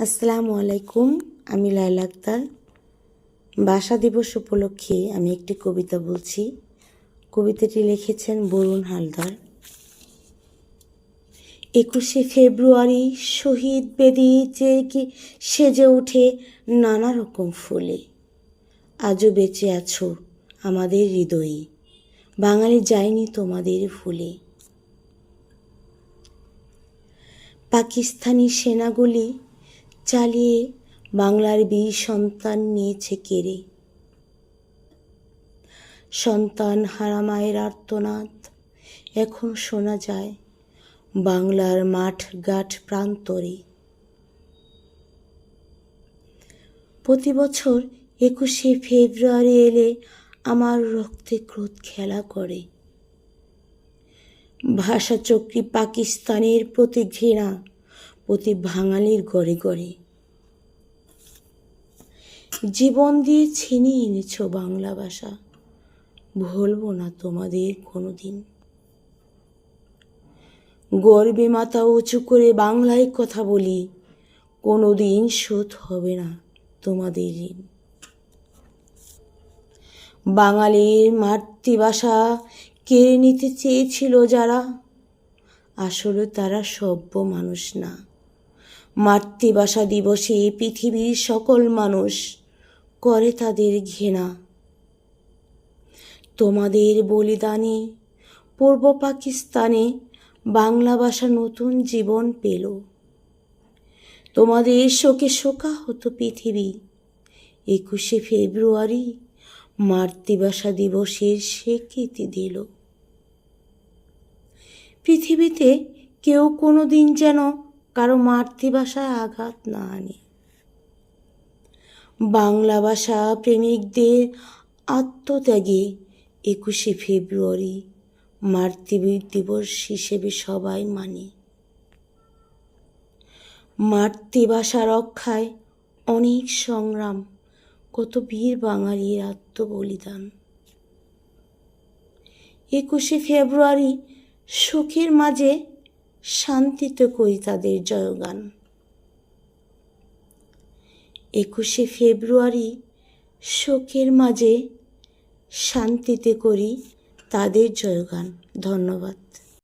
আসসালামু আলাইকুম। আমি লায়লা আক্তার। ভাষা দিবস উপলক্ষে আমি একটি কবিতা বলছি। কবিতাটি লিখেছেন বরুণ হালদার। 21শে ফেব্রুয়ারি শহীদ বেদি সেজে ওঠে নানা রকম ফুলে। আজও বেঁচে আছো আমাদের হৃদয়ে, বাঙালি যায়নি তোমাদের ভুলে। পাকিস্তানি সেনাগুলি চালিয়ে বাংলার বীর সন্তান নিয়েছে কেড়ে। সন্তান হারা মায়ের আর্তনাদ এখন শোনা যায় বাংলার মাঠ ঘাট প্রান্তরে। প্রতি বছর 21শে ফেব্রুয়ারি এলে আমার রক্তে ক্রোধ খেলা করে। ভাষাচক্রী পাকিস্তানের প্রতি ঘৃণা প্রতি বাঙালির ঘরে ঘরে। জীবন দিয়ে ছিনিয়ে এনেছ বাংলা ভাষা, ভুলব না তোমাদের কোনোদিন। গর্বে মাথা উঁচু করে বাংলায় কথা বলি, কোনোদিন শোধ হবে না তোমাদের ঋণ। বাঙালির মাতৃভাষা কেড়ে নিতে চেয়েছিল যারা, আসলে তারা সভ্য মানুষ না। মাতৃভাষা দিবসে পৃথিবীর সকল মানুষ করে তাদের ঘৃণা। তোমাদের বলিদানে পূর্ব পাকিস্তানে বাংলা ভাষা নতুন জীবন পেল। তোমাদের শোকে শোকাহত পৃথিবী 21শে ফেব্রুয়ারি মাতৃভাষা দিবসের স্বীকৃতি দিল। পৃথিবীতে কেউ কোনো দিন যেন কারো মাতৃভাষায় আঘাত না আনে। বাংলা ভাষা প্রেমিকদের আত্মত্যাগে 21শে ফেব্রুয়ারি মাতৃদিবস হিসেবে সবাই মানে। মাতৃভাষা রক্ষায় অনেক সংগ্রাম, কত বীর বাঙালির আত্মবলিদান। 21শে ফেব্রুয়ারি শোকের মাঝে শান্তিতে করি তাদের জয়গান। 21শে ফেব্রুয়ারি শোকের মাঝে শান্তিতে করি তাদের জয়গান। ধন্যবাদ।